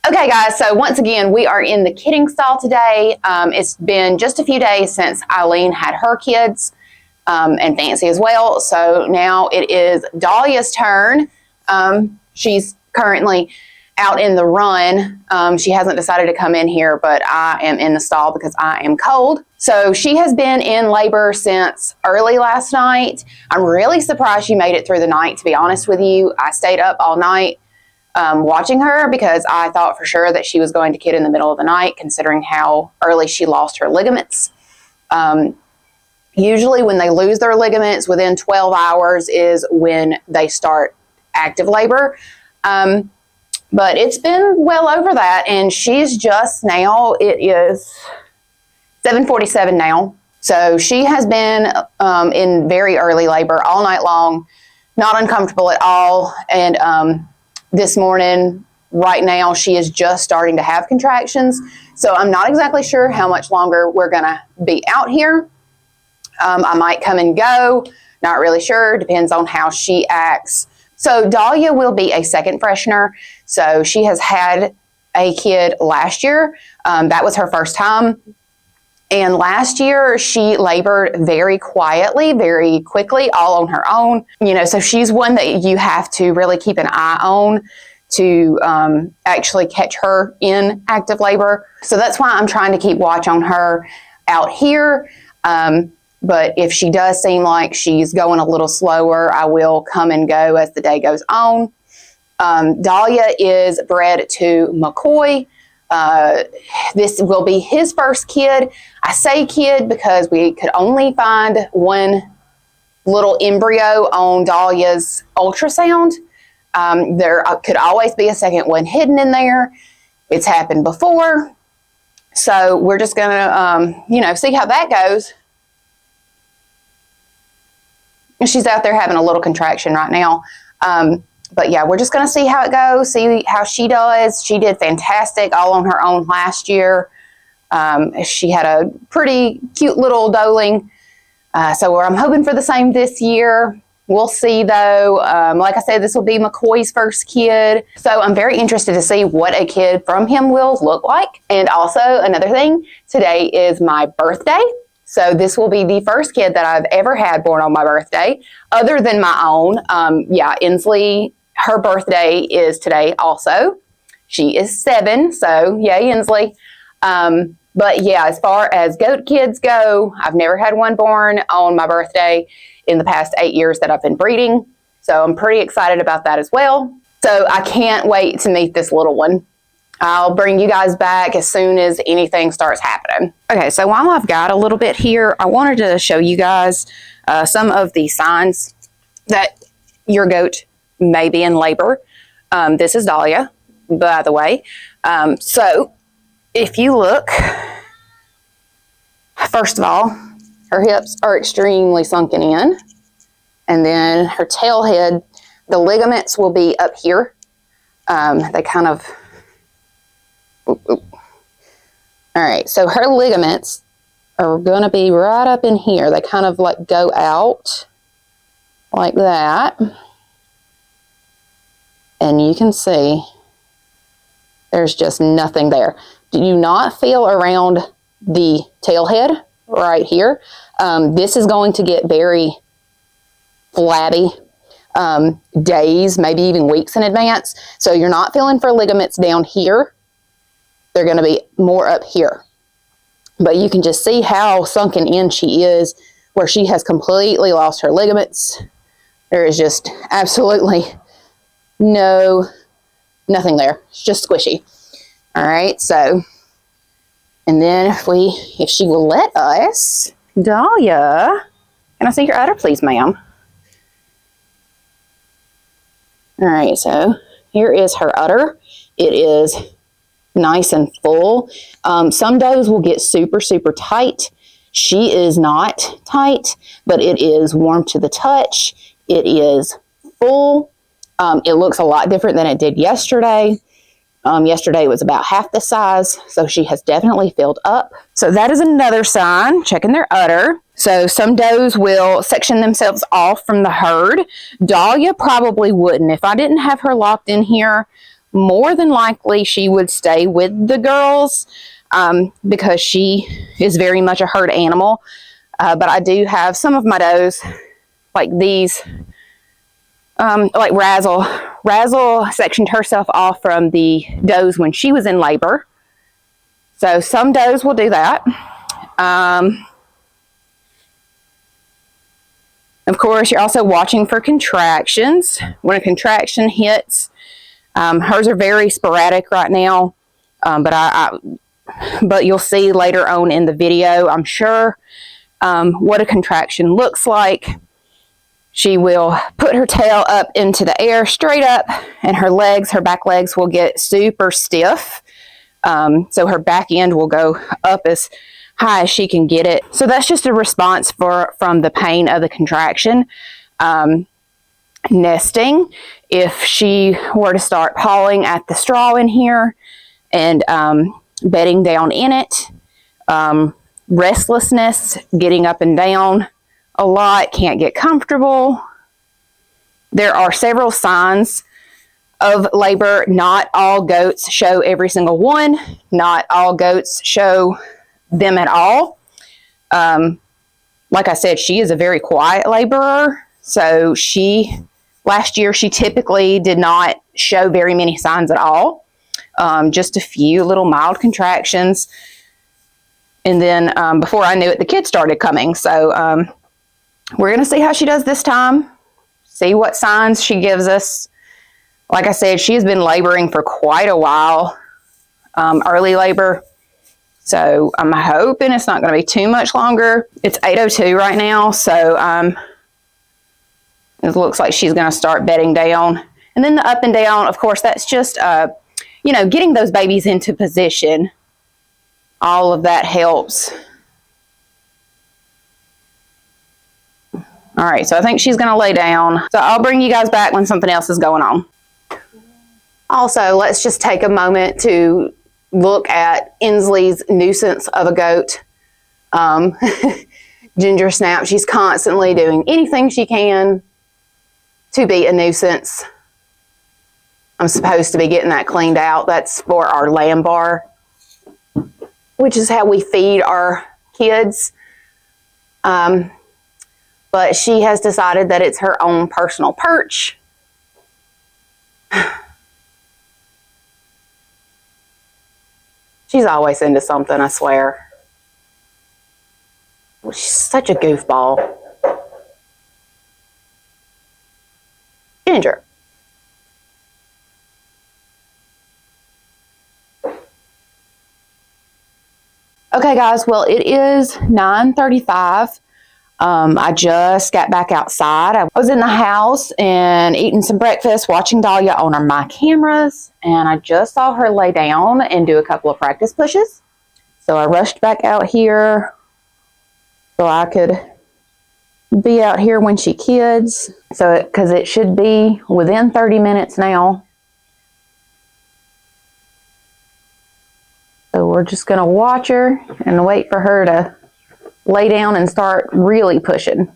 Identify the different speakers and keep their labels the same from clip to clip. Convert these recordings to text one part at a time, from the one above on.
Speaker 1: Okay guys, so once again, we are in the kidding stall today. It's been just a few days since Eileen had her kids, and Fancy as well. So now it is Dahlia's turn. She's currently out in the run. She hasn't decided to come in here, but I am in the stall because I am cold. So she has been in labor since early last night. I'm really surprised she made it through the night, to be honest with you. I stayed up all night watching her because I thought for sure that she was going to kid in the middle of the night, considering how early she lost her ligaments. Usually when they lose their ligaments within 12 hours is when they start active labor. But it's been well over that, and she's just now, it is 7:47 now. So she has been in very early labor all night long, not uncomfortable at all. And this morning, right now, she is just starting to have contractions. So I'm not exactly sure how much longer we're gonna be out here. I might come and go, not really sure, depends on how she acts. So Dahlia will be a second freshener. So she has had a kid last year. That was her first time. And last year she labored very quietly, very quickly, all on her own. You know, so she's one that you have to really keep an eye on to actually catch her in active labor. So that's why I'm trying to keep watch on her out here. But if she does seem like she's going a little slower, I will come and go as the day goes on. Dahlia is bred to McCoy. This will be his first kid. I say kid because we could only find one little embryo on Dahlia's ultrasound. There could always be a second one hidden in there. It's happened before. So we're just gonna, see how that goes. She's out there having a little contraction right now. But yeah, we're just going to see how it goes, see how she does. She did fantastic all on her own last year. She had a pretty cute little doeling. So I'm hoping for the same this year. We'll see though. Like I said, this will be McCoy's first kid. So I'm very interested to see what a kid from him will look like. And also another thing, today is my birthday. So this will be the first kid that I've ever had born on my birthday, other than my own. Inslee, her birthday is today also. She is 7, so yay, Inslee. But yeah, as far as goat kids go, I've never had one born on my birthday in the past 8 years that I've been breeding. So I'm pretty excited about that as well. So I can't wait to meet this little one. I'll bring you guys back as soon as anything starts happening. Okay, so while I've got a little bit here, I wanted to show you guys some of the signs that your goat may be in labor. This is Dahlia, by the way. So if you look, first of all, her hips are extremely sunken in. And then her tail head, the ligaments will be up here. They kind of... All right, so her ligaments are going to be right up in here. They kind of like go out like that. And you can see there's just nothing there. Do you not feel around the tail head right here? This is going to get very flabby days, maybe even weeks in advance. So you're not feeling for ligaments down here. They're going to be more up here. But you can just see how sunken in she is, where she has completely lost her ligaments. There is just absolutely nothing there. It's just squishy. All right, so, and then if she will let us, Dahlia, can I see your udder, please, ma'am? All right, so here is her udder. It is nice and full. Some does will get super, super tight. She is not tight, but it is warm to the touch. It is full. It looks a lot different than it did yesterday. Yesterday was about half the size, so she has definitely filled up. So that is another sign, checking their udder. So some does will section themselves off from the herd. Dahlia probably wouldn't. If I didn't have her locked in here more than likely she would stay with the girls because she is very much a herd animal. But I do have some of my does, like these, like Razzle. Razzle sectioned herself off from the does when she was in labor. So some does will do that. Of course, you're also watching for contractions. When a contraction hits, hers are very sporadic right now, but you'll see later on in the video, I'm sure, what a contraction looks like. She will put her tail up into the air straight up, and her back legs will get super stiff. So her back end will go up as high as she can get it. So that's just a response from the pain of the contraction. Nesting, if she were to start pawing at the straw in here and bedding down in it. Restlessness, getting up and down a lot, can't get comfortable. There are several signs of labor. Not all goats show every single one. Not all goats show them at all. Like I said, she is a very quiet laborer. So last year, she typically did not show very many signs at all. Just a few little mild contractions. And then before I knew it, the kids started coming. So we're going to see how she does this time. See what signs she gives us. Like I said, she has been laboring for quite a while, early labor. So I'm hoping it's not going to be too much longer. It's 8:02 right now, so it looks like she's going to start bedding down. And then the up and down, of course, that's just, getting those babies into position. All of that helps. All right, so I think she's going to lay down. So I'll bring you guys back when something else is going on. Also, let's just take a moment to look at Inslee's nuisance of a goat. Ginger Snap, she's constantly doing anything she can to be a nuisance. I'm supposed to be getting that cleaned out. That's for our lamb bar, which is how we feed our kids. But she has decided that it's her own personal perch. She's always into something, I swear. She's such a goofball. Ginger. Okay, guys, well, it is 9:35. I just got back outside. I was in the house and eating some breakfast, watching Dahlia on my cameras, and I just saw her lay down and do a couple of practice pushes. So I rushed back out here so I could be out here when she kids. So, because it should be within 30 minutes now. So we're just going to watch her and wait for her to lay down and start really pushing.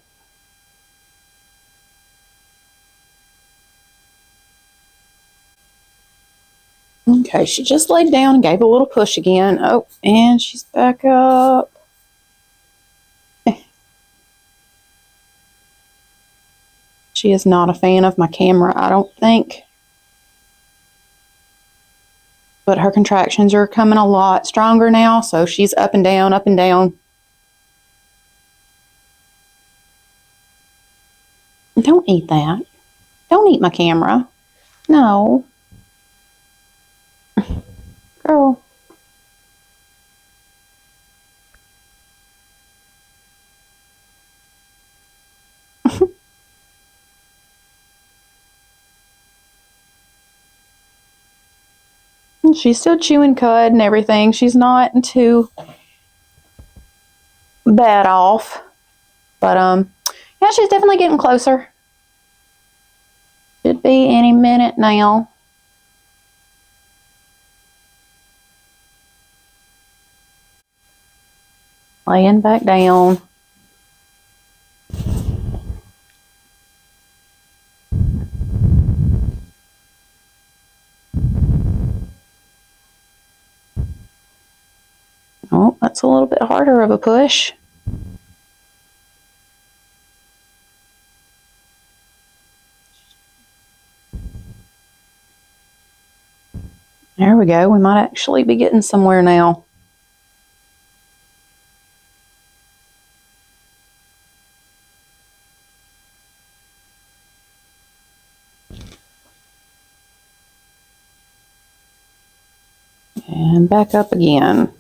Speaker 1: Okay, she just laid down and gave a little push again. Oh, and she's back up. She is not a fan of my camera, I don't think. But her contractions are coming a lot stronger now, so she's up and down, up and down. Don't eat that. Don't eat my camera. No. Girl. She's still chewing cud and everything. She's not too bad off. But, yeah, she's definitely getting closer. Should be any minute now. Laying back down. Oh, that's a little bit harder of a push. There we go. We might actually be getting somewhere now. And back up again.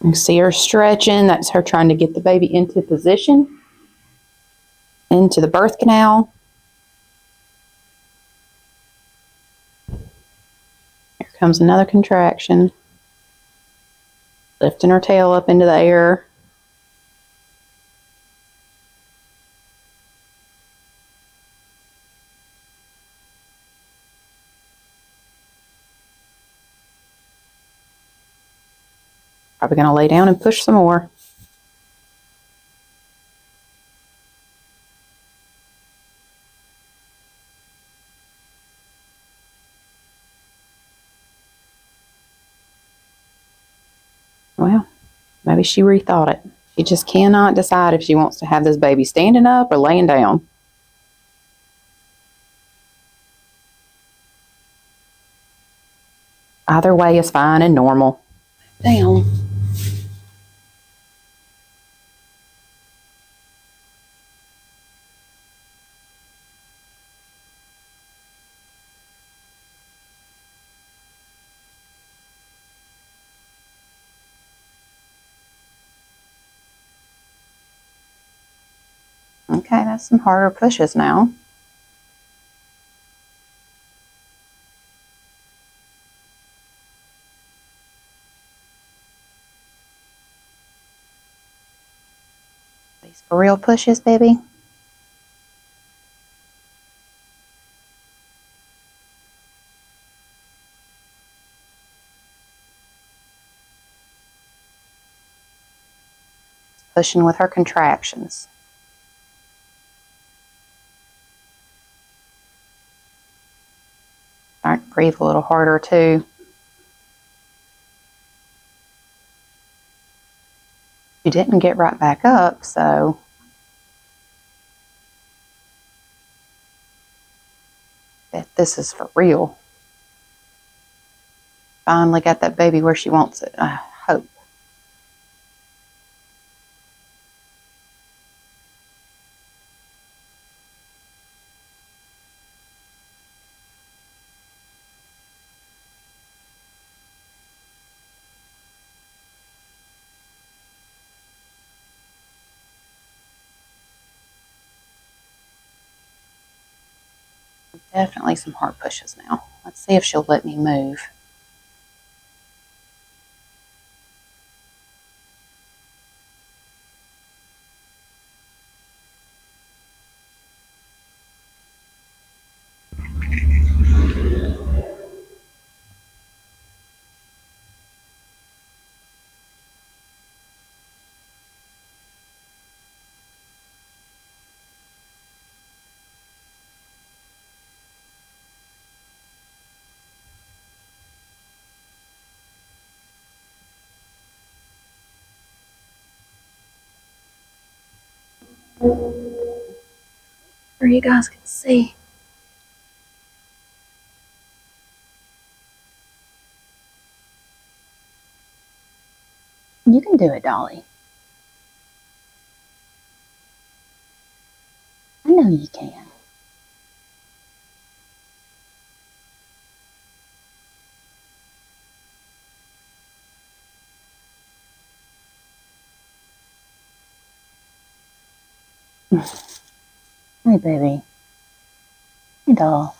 Speaker 1: You see her stretching. That's her trying to get the baby into position, into the birth canal. Here comes another contraction. Lifting her tail up into the air. Probably going to lay down and push some more. Well, maybe she rethought it. She just cannot decide if she wants to have this baby standing up or laying down. Either way is fine and normal. Down. Okay, that's some harder pushes now. These for real pushes, baby. Pushing with her contractions. Starting to breathe a little harder too. She didn't get right back up, so bet this is for real. Finally got that baby where she wants it, I hope. Definitely some hard pushes now. Let's see if she'll let me move. Or you guys can see. You can do it, Dolly. I know you can. Hey, baby. Hey, doll.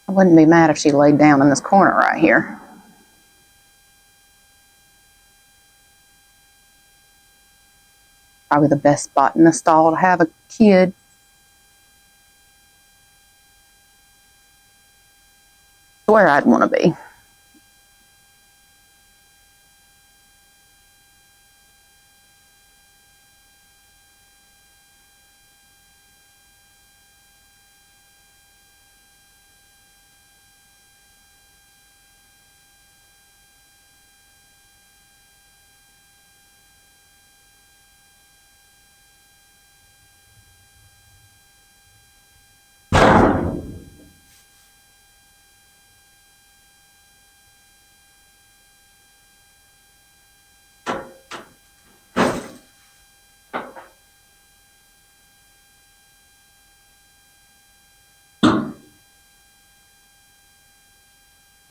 Speaker 1: I wouldn't be mad if she laid down in this corner right here. Probably the best spot in the stall to have a kid. where I'd want to be.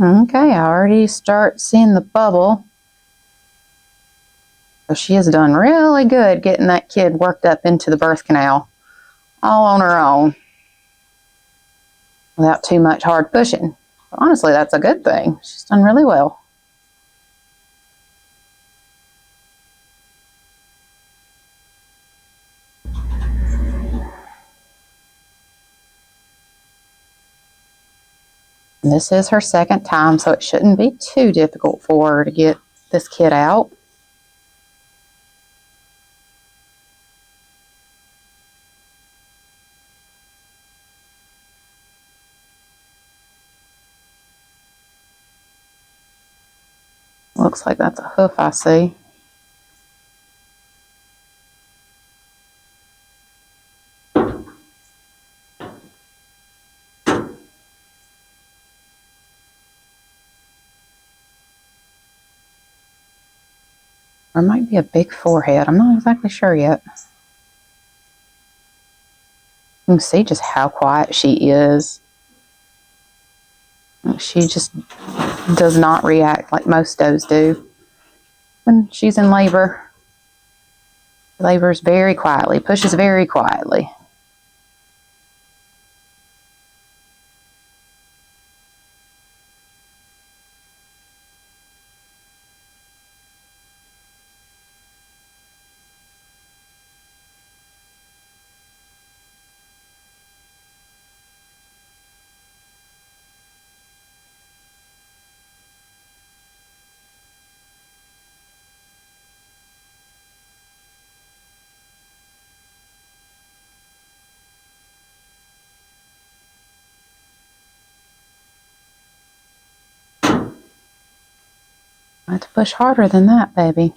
Speaker 1: Okay, I already start seeing the bubble. So she has done really good getting that kid worked up into the birth canal all on her own without too much hard pushing. Honestly, that's a good thing. She's done really well. And this is her second time, so it shouldn't be too difficult for her to get this kid out. Looks like that's a hoof I see. Or it might be a big forehead. I'm not exactly sure yet. You can see just how quiet she is. She just does not react like most does do when she's in labor. Labors very quietly, pushes very quietly. I have to push harder than that, baby.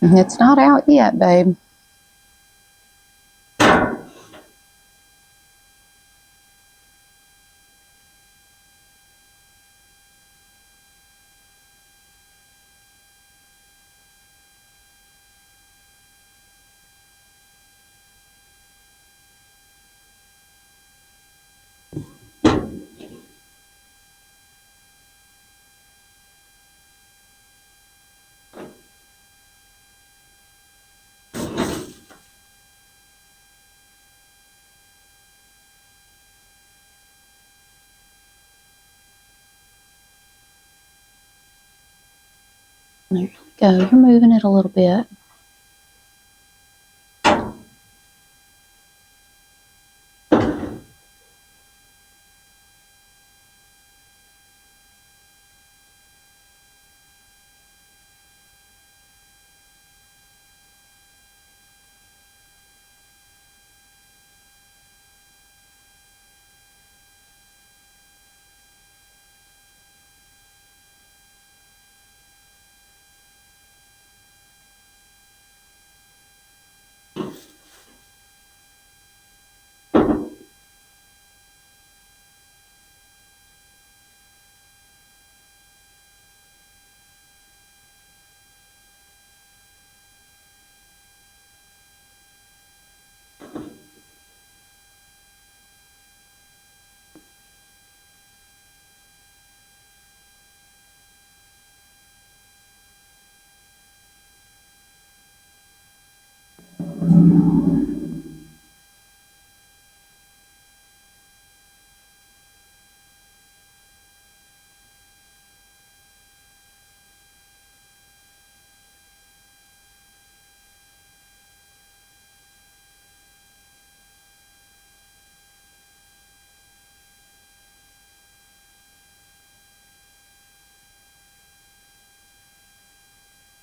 Speaker 1: It's not out yet, babe. There you go. You're moving it a little bit.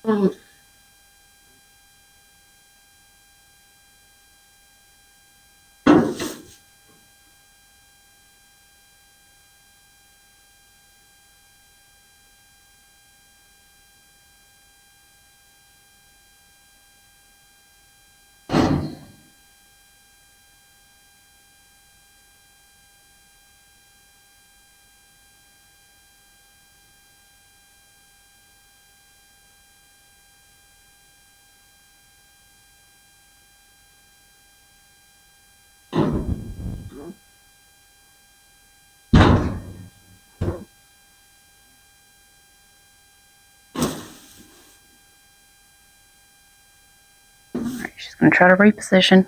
Speaker 1: Mm. All right, she's going to try to reposition.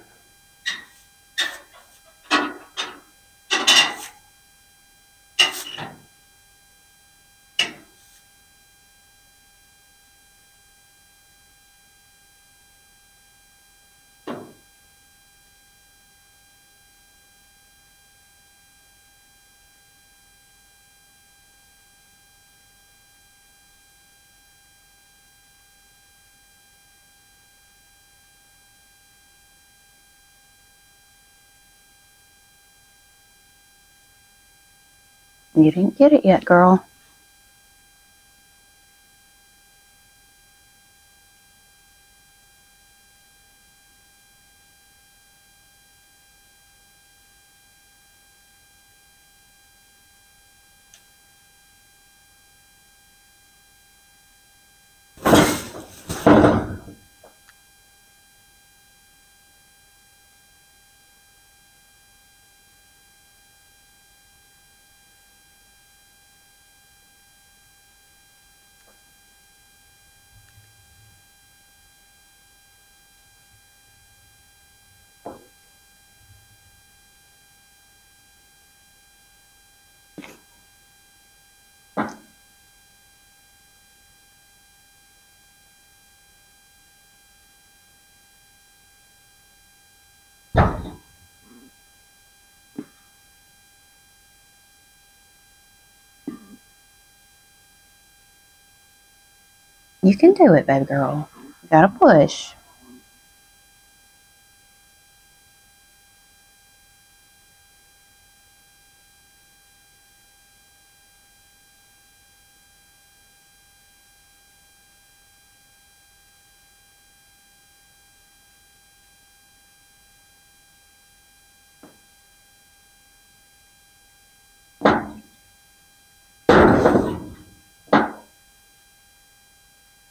Speaker 1: You didn't get it yet, girl. You can do it, baby girl. You gotta push.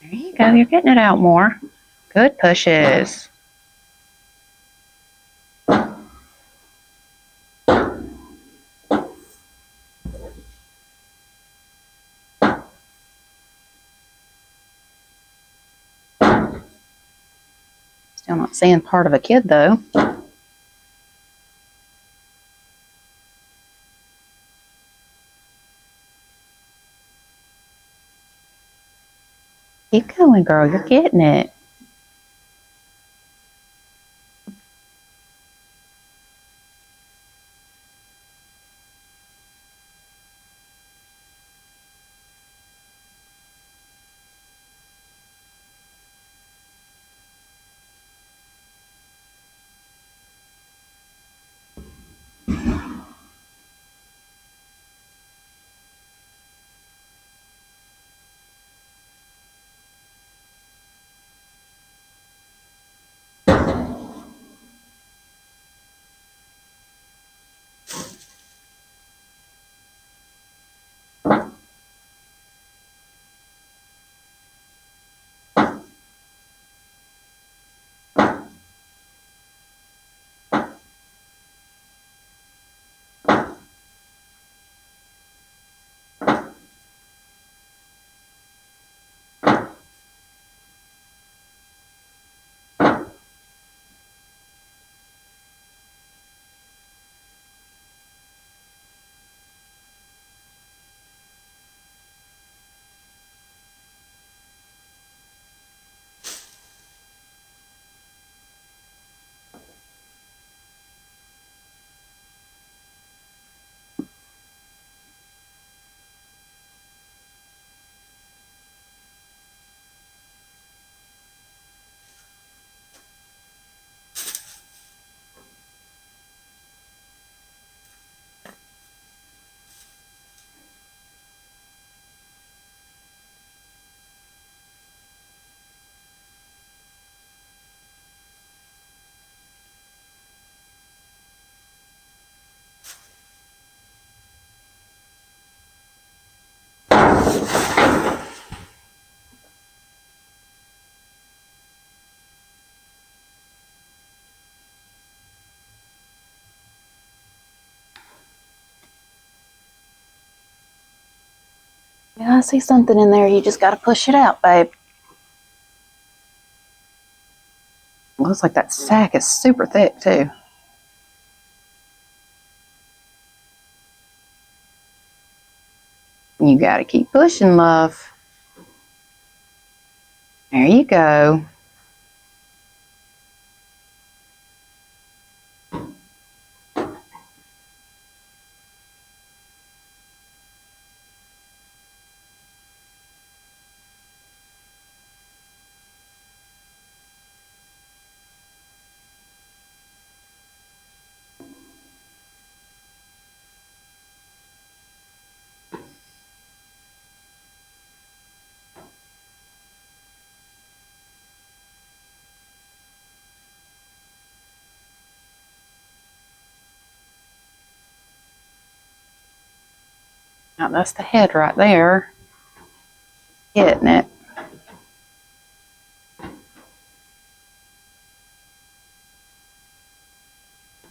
Speaker 1: There you go. You're getting it out more. Good pushes. Still not seeing part of a kid, though. Keep going, girl. You're getting it. Yeah, I see something in there. You just got to push it out, babe. Looks like that sack is super thick, too. You got to keep pushing, love. There you go. Now that's the head right there. Hitting it.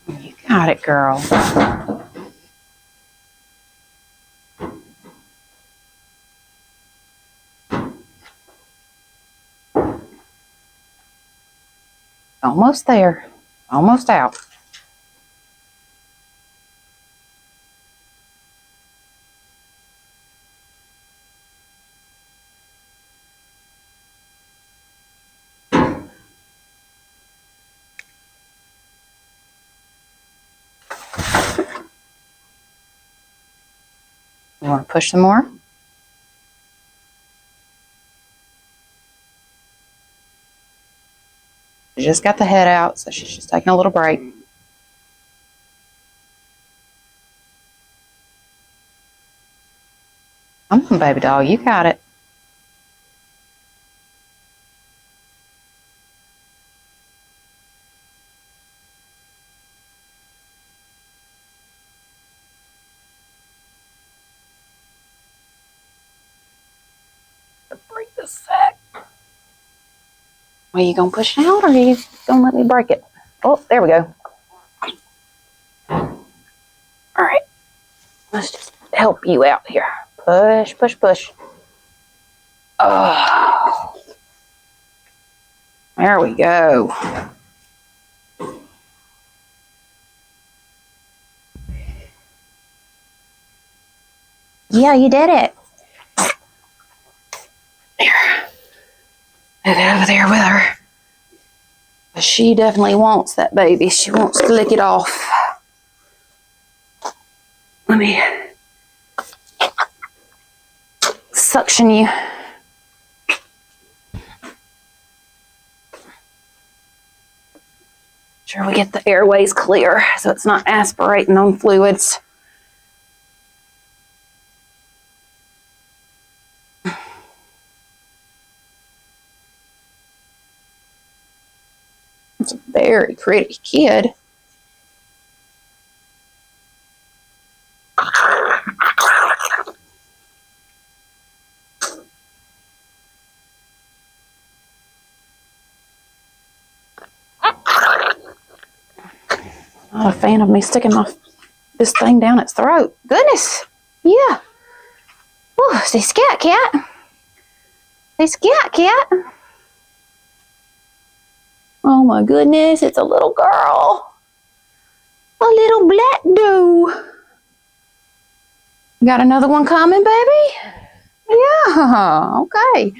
Speaker 1: You got it, girl. Almost there. Almost out. You want to push some more? She just got the head out, so she's just taking a little break. Come on, baby doll, you got it. Break the sack. Are you gonna push it out, or are you gonna let me break it? Oh, there we go. All right, let's just help you out here. Push, push, push. Oh, there we go. Yeah, you did it. There. Move it over there with her. But she definitely wants that baby. She wants to lick it off. Let me suction you. Sure we get the airways clear so it's not aspirating on fluids. It's a very pretty kid. Not a fan of me sticking this thing down its throat. Goodness. Yeah. Ooh, say scat cat. Say scat cat. Oh my goodness, it's a little girl. A little black doe. Got another one coming, baby? Yeah, okay.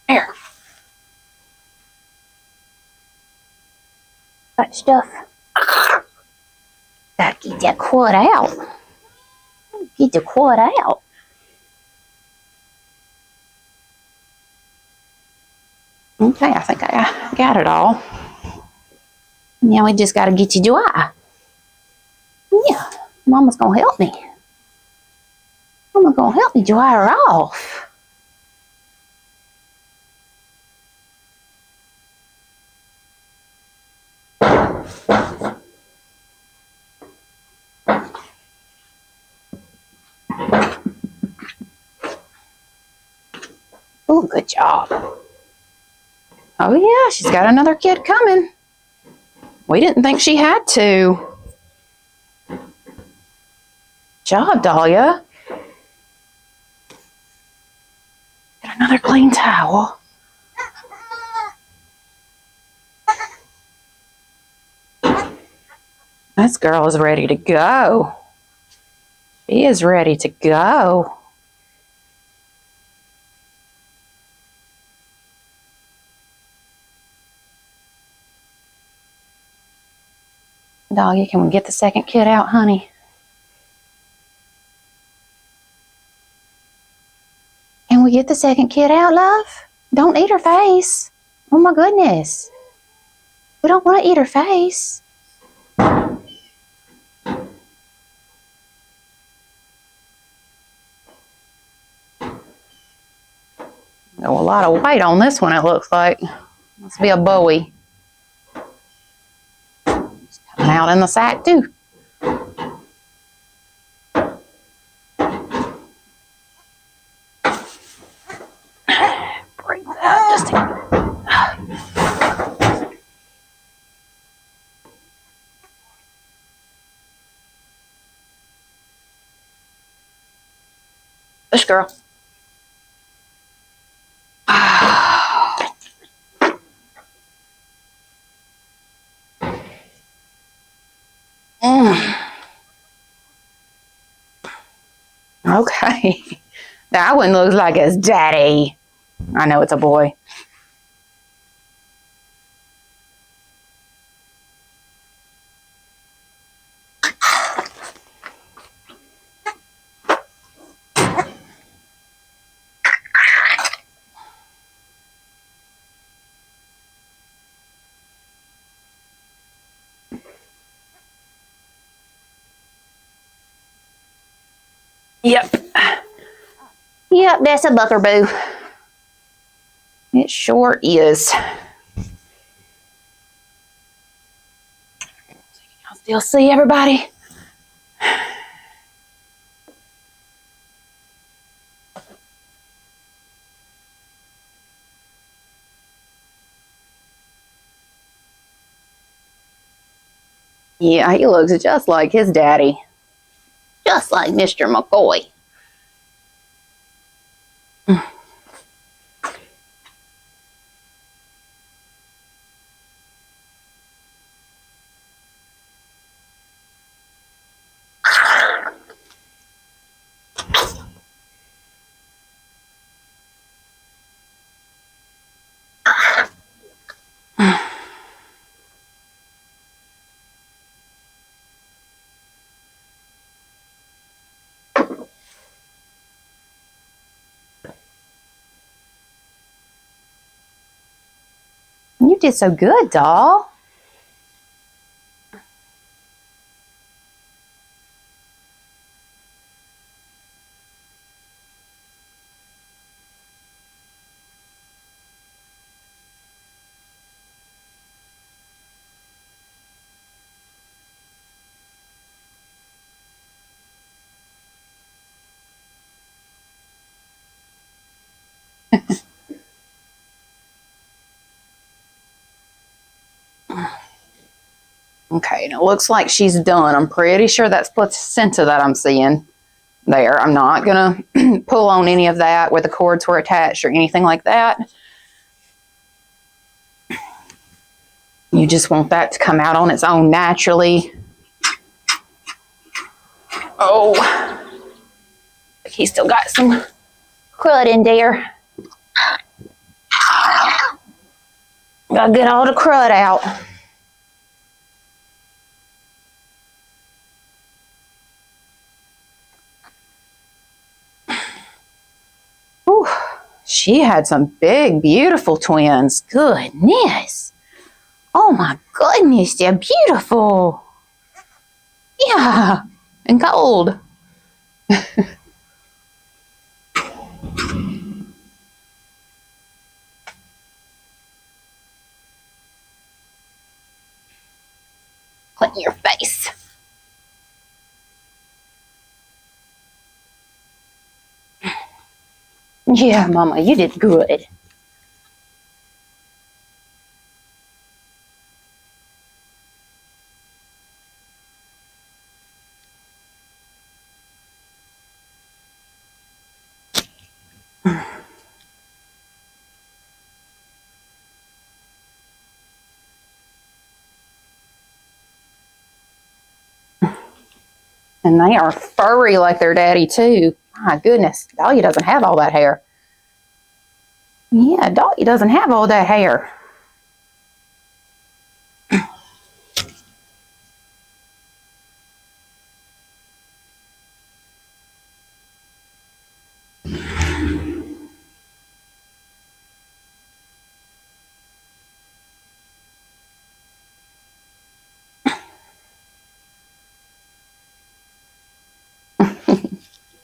Speaker 1: There. That stuff. Gotta get that quad out. Get the quad out. Okay, I think I got it all. Now we just gotta get you dry. Yeah, Mama's gonna help me. Mama's gonna help me dry her off. Oh, good job. Oh, yeah, she's got another kid coming. We didn't think she had to. Good job, Dahlia. Get another clean towel. This girl is ready to go. She is ready to go. Dahlia, can we get the second kid out, honey? Can we get the second kid out, love? Don't eat her face. Oh my goodness. We don't want to eat her face. Oh, a lot of weight on this one, it looks like. Must be a Bowie. It's coming out in the sack, too. Break that just a... Push, girl. Okay. That one looks like his daddy. I know it's a boy. Yep. Yep, that's a buckaroo. It sure is. I'll still see everybody. Yeah, he looks just like his daddy. Just like Mr. McCoy. You did so good, doll. Okay, and it looks like she's done. I'm pretty sure that's placenta that I'm seeing there. I'm not going to pull on any of that where the cords were attached or anything like that. You just want that to come out on its own naturally. Oh, he's still got some crud in there. Gotta get all the crud out. Whew. She had some big, beautiful twins. Goodness. Oh my goodness, they're beautiful. Yeah, and gold. Clean your face. Yeah, Mama, you did good. And they are furry like their daddy, too. My goodness, Dahlia doesn't have all that hair. Yeah, Dahlia doesn't have all that hair.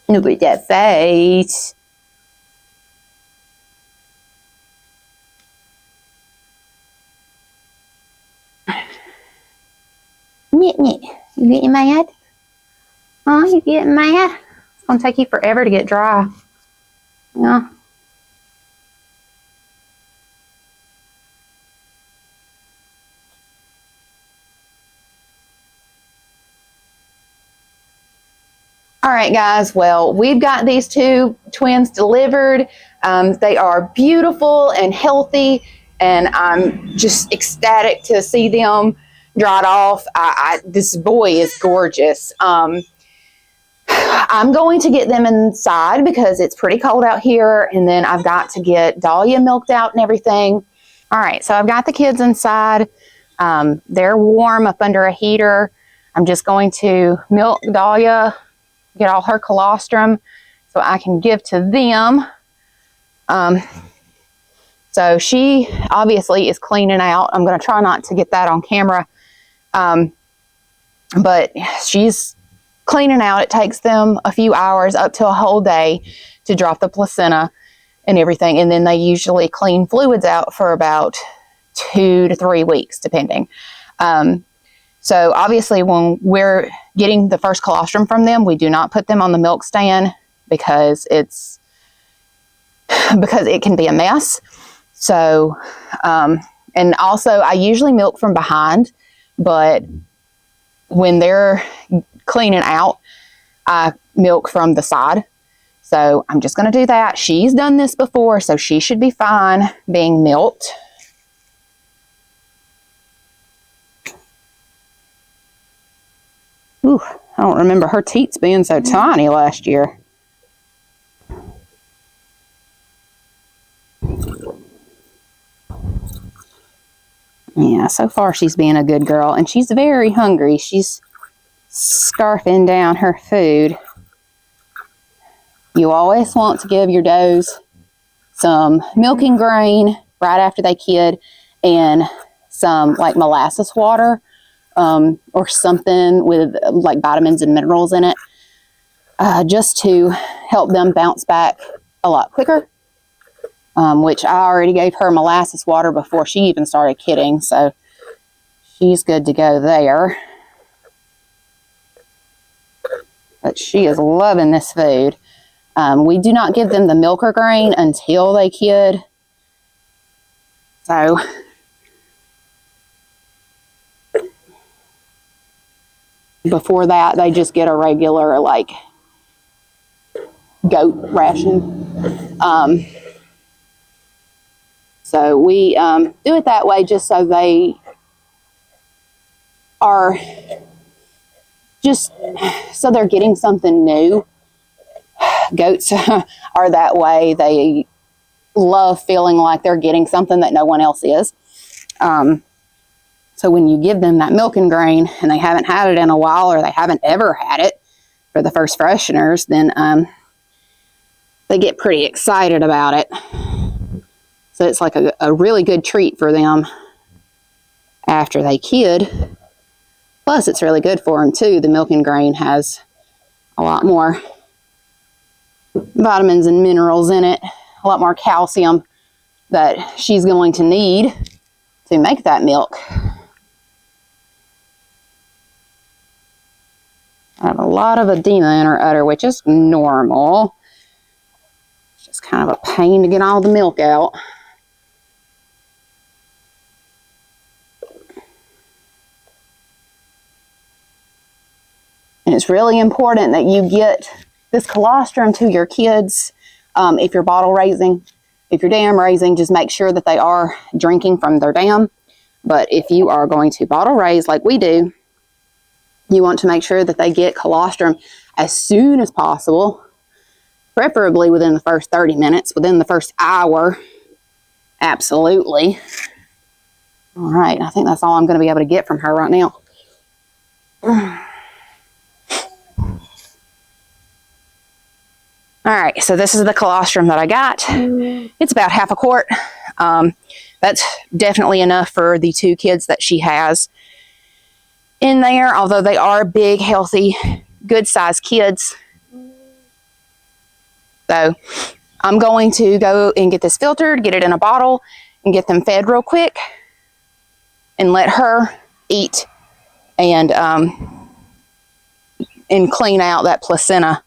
Speaker 1: Look at that face. Nyeh, nyeh. You getting mad? Huh? You getting mad? It's going to take you forever to get dry. Yeah. All right, guys. Well, we've got these two twins delivered. They are beautiful and healthy, and I'm just ecstatic to see them dried off. This boy is gorgeous. I'm going to get them inside because it's pretty cold out here, and then I've got to get Dahlia milked out and everything. All right, so I've got the kids inside. They're warm up under a heater. I'm just going to milk Dahlia, get all her colostrum so I can give to them. So she obviously is cleaning out. I'm going to try not to get that on camera. But she's cleaning out. It takes them a few hours up to a whole day to drop the placenta and everything. And then they usually clean fluids out for about 2 to 3 weeks, depending. So obviously when we're getting the first colostrum from them, we do not put them on the milk stand because it can be a mess. So, and also I usually milk from behind, but when they're cleaning out, I milk from the side. So I'm just going to do that. She's done this before, so she should be fine being milked. Ooh, I don't remember her teats being so tiny last year. Yeah, so far she's being a good girl, and she's very hungry. She's scarfing down her food. You always want to give your does some milking grain right after they kid and some like molasses water or something with like vitamins and minerals in it just to help them bounce back a lot quicker. Which I already gave her molasses water before she even started kidding, so she's good to go there. But she is loving this food. We do not give them the milker grain until they kid. So before that, they just get a regular like goat ration. So we do it that way just so they are so they're getting something new. Goats are that way. They love feeling like they're getting something that no one else is. So when you give them that milk and grain and they haven't had it in a while or they haven't ever had it for the first fresheners, then they get pretty excited about it. So it's like a really good treat for them after they kid. Plus, it's really good for them, too. The milk and grain has a lot more vitamins and minerals in it, a lot more calcium that she's going to need to make that milk. I have a lot of edema in her udder, which is normal. Just kind of a pain to get all the milk out. And it's really important that you get this colostrum to your kids. If you're bottle raising, if you're dam raising, just make sure that they are drinking from their dam. But if you are going to bottle raise like we do, you want to make sure that they get colostrum as soon as possible, preferably within the first 30 minutes, within the first hour. Absolutely. All right, I think that's all I'm going to be able to get from her right now. All right, so this is the colostrum that I got. It's about half a quart. That's definitely enough for the 2 kids that she has in there, although they are big, healthy, good-sized kids. So I'm going to go and get this filtered, get it in a bottle, and get them fed real quick, and let her eat and clean out that placenta